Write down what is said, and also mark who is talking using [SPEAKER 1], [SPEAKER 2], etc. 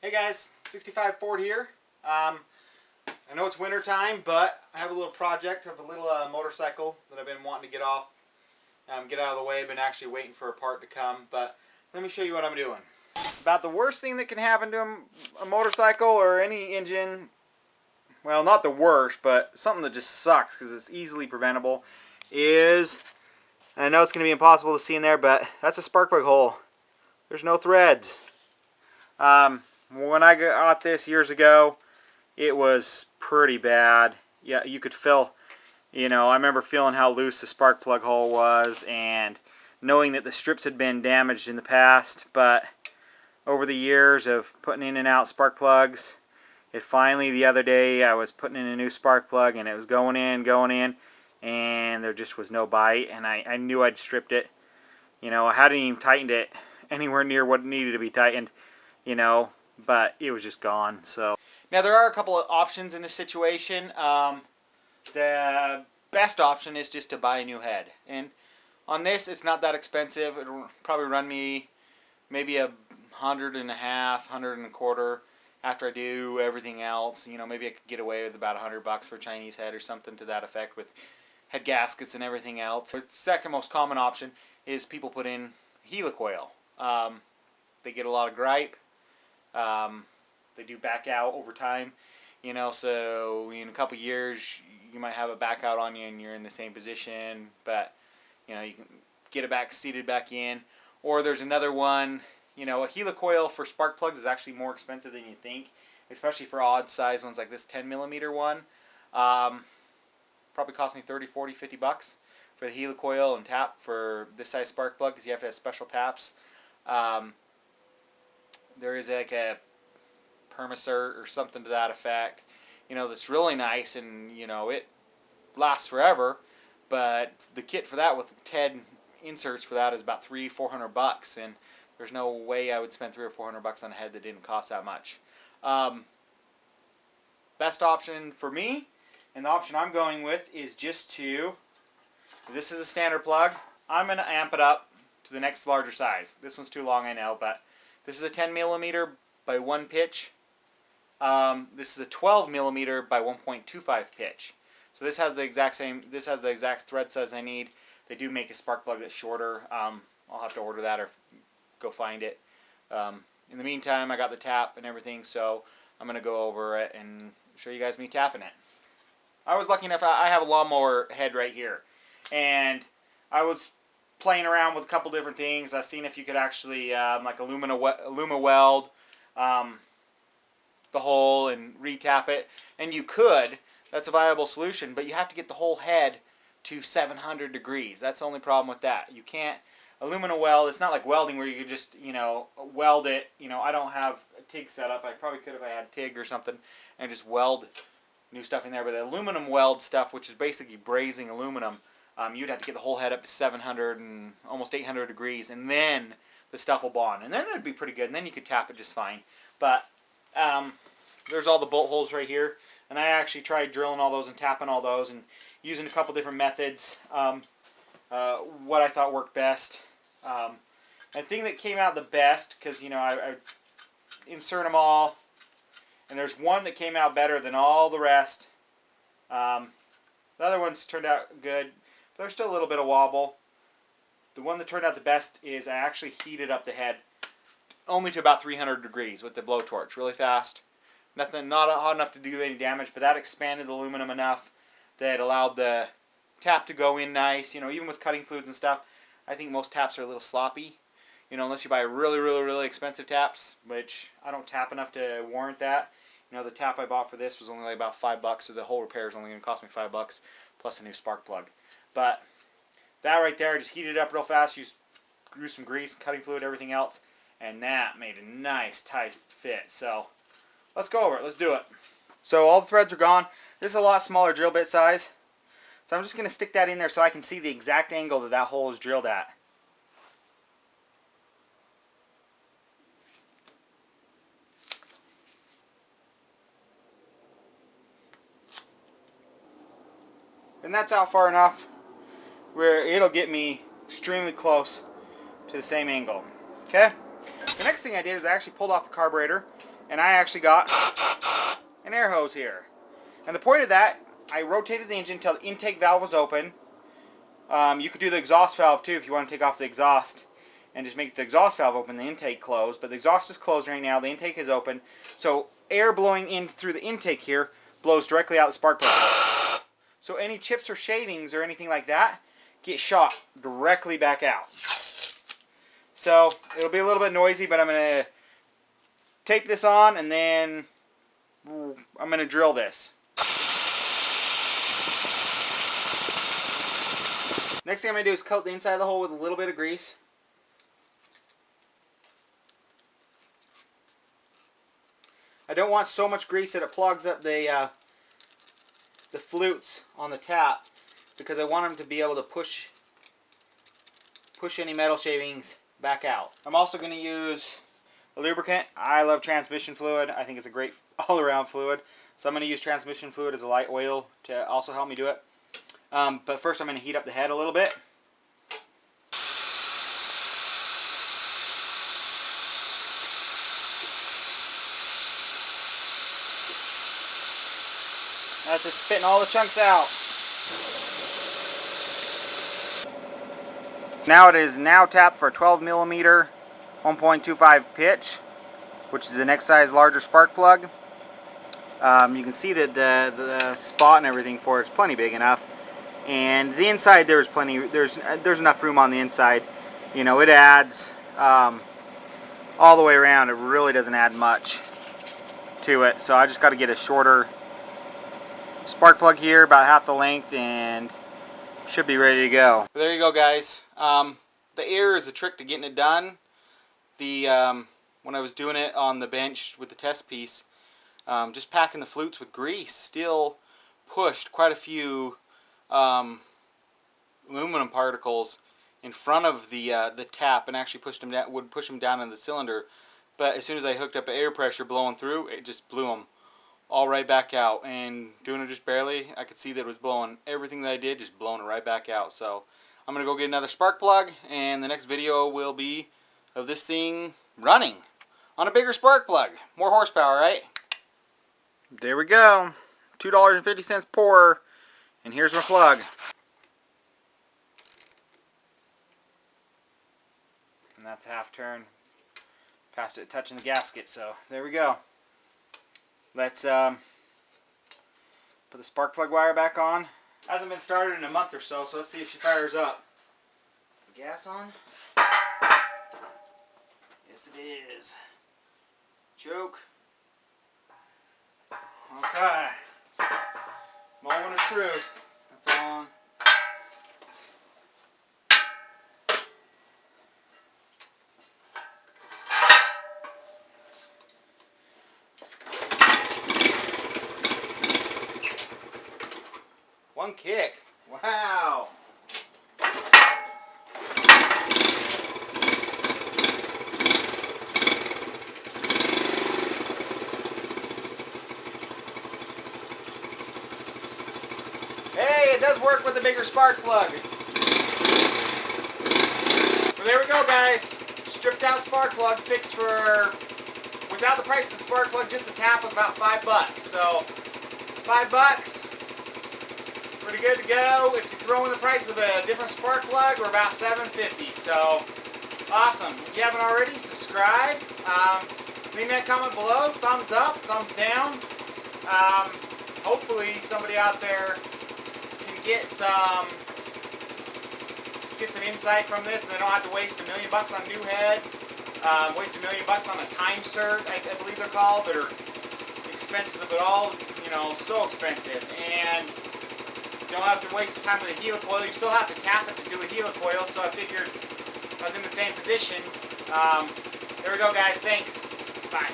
[SPEAKER 1] Hey guys, 65 Ford here. I know it's winter time, but I have a little project of a little motorcycle that I've been wanting to get off, get out of the way. I've been actually waiting for a part to come, but let me show you what I'm doing. About the worst thing that can happen to a motorcycle or any engine, well, not the worst, but something that just sucks because it's easily preventable, is, and I know it's going to be impossible to see in there, but that's a spark plug hole. There's no threads. When I got this years ago, it was pretty bad. Yeah, you could feel, I remember feeling how loose the spark plug hole was and knowing that the strips had been damaged in the past, but over the years of putting in and out spark plugs, it finally, the other day, I was putting in a new spark plug and it was going in, and there just was no bite, and I knew I'd stripped it. I hadn't even tightened it anywhere near what needed to be tightened, but it was just gone. So now there are a couple of options in this situation. The best option is just to buy a new head, and on this it's not that expensive. It'll probably run me maybe $100 and a quarter after I do everything else. Maybe I could get away with about $100 for a Chinese head or something to that effect with head gaskets and everything else. The second most common option is people put in helicoil. They get a lot of gripe. They do back out over time, so in a couple years you might have it back out on you and you're in the same position, but you can get it back seated back in. Or there's another one, a helicoil for spark plugs is actually more expensive than you think, especially for odd size ones like this 10mm one. Probably cost me $30, $40, $50 for the helicoil and tap for this size spark plug, because you have to have special taps. There is like a permacert or something to that effect, that's really nice, and it lasts forever. But the kit for that with 10 inserts for that is about $300-400, and there's no way I would spend $300 or $400 on a head that didn't cost that much. Best option for me, and the option I'm going with, is just to, this is a standard plug. I'm going to amp it up to the next larger size. This one's too long, I know, but this is a 10mm by 1 pitch. This is a 12mm by 1.25 pitch. So this has the exact thread size I need. They do make a spark plug that's shorter. I'll have to order that or go find it. In the meantime, I got the tap and everything, so I'm going to go over it and show you guys me tapping it. I was lucky enough, I have a lawnmower head right here, and I was playing around with a couple different things. I've seen if you could actually like aluma weld the hole and re-tap it, and you could. That's a viable solution, but you have to get the whole head to 700 degrees. That's the only problem with that. You can't aluminum weld. It's not like welding where you could just weld it. I don't have a TIG set up. I probably could if I had TIG or something and just weld new stuff in there. But the aluminum weld stuff, which is basically brazing aluminum, you'd have to get the whole head up to 700 and almost 800 degrees, and then the stuff will bond, and then it'd be pretty good, and then you could tap it just fine. But there's all the bolt holes right here, and I actually tried drilling all those and tapping all those and using a couple different methods, what I thought worked best. And the thing that came out the best, because I insert them all, and there's one that came out better than all the rest. The other ones turned out good. There's still a little bit of wobble. The one that turned out the best is I actually heated up the head only to about 300 degrees with the blowtorch, really fast. Nothing, not hot enough to do any damage, but that expanded the aluminum enough that it allowed the tap to go in nice. Even with cutting fluids and stuff, I think most taps are a little sloppy. Unless you buy really, really, really expensive taps, which I don't tap enough to warrant that. The tap I bought for this was only like about $5, so the whole repair is only going to cost me $5 plus a new spark plug. But that right there, just heated it up real fast, grew some grease, cutting fluid, everything else, and that made a nice tight fit. So let's go over it. Let's do it. So all the threads are gone. This is a lot smaller drill bit size, so I'm just going to stick that in there so I can see the exact angle that hole is drilled at. And that's out far enough where it'll get me extremely close to the same angle. Okay? The next thing I did is I actually pulled off the carburetor And I actually got an air hose here. And the point of that, I rotated the engine until the intake valve was open. You could do the exhaust valve too if you want to take off the exhaust and just make the exhaust valve open, the intake closed. But the exhaust is closed right now, the intake is open. So air blowing in through the intake here blows directly out the spark plug. So any chips or shavings or anything like that get shot directly back out. So it'll be a little bit noisy, but I'm going to tape this on and then I'm going to drill this. Next thing I'm going to do is coat the inside of the hole with a little bit of grease. I don't want so much grease that it plugs up the flutes on the tap, because I want them to be able to push any metal shavings back out. I'm also going to use a lubricant. I love transmission fluid. I think it's a great all-around fluid. So I'm going to use transmission fluid as a light oil to also help me do it. But first I'm going to heat up the head a little bit. That's just spitting all the chunks out. Now it is tapped for a 12 millimeter 1.25 pitch, which is the next size larger spark plug. You can see that the spot and everything for it's plenty big enough, and the inside there's enough room on the inside. You know, it adds all the way around. It really doesn't add much to it, so I just got to get a shorter spark plug here, about half the length, and should be ready to go. But there you go, guys. The air is a trick to getting it done. When I was doing it on the bench with the test piece, just packing the flutes with grease still pushed quite a few aluminum particles in front of the tap, and actually would push them down in the cylinder. But as soon as I hooked up air pressure blowing through, it just blew them all right back out. And doing it just barely, I could see that it was blowing everything that I did, just blowing it right back out. So I'm gonna go get another spark plug, and the next video will be of this thing running on a bigger spark plug. More horsepower, right? There we go. $2.50 pour, and here's my plug. And that's half turn past it touching the gasket, so there we go. Let's put the spark plug wire back on. Hasn't been started in a month or so, so let's see if she fires up. Is the gas on? Yes, it is. Choke. Okay. Moment of truth. That's on. One kick. Wow. Hey, it does work with a bigger spark plug. Well, there we go, guys. Stripped out spark plug, fixed for, without the price of the spark plug, just the tap was about $5. So, $5. Pretty good to go. If you throw in the price of a different spark plug, we're about $7.50. So, awesome. If you haven't already, subscribe. Leave me a comment below. Thumbs up, thumbs down. Hopefully somebody out there can get some insight from this, and they don't have to waste $1 million on a new head. Waste $1 million on a time cert, I believe they're called, that are expensive of it all. You know, so expensive. And you don't have to waste time with a helicoil. You still have to tap it to do a helicoil, so I figured I was in the same position. There we go, guys. Thanks. Bye.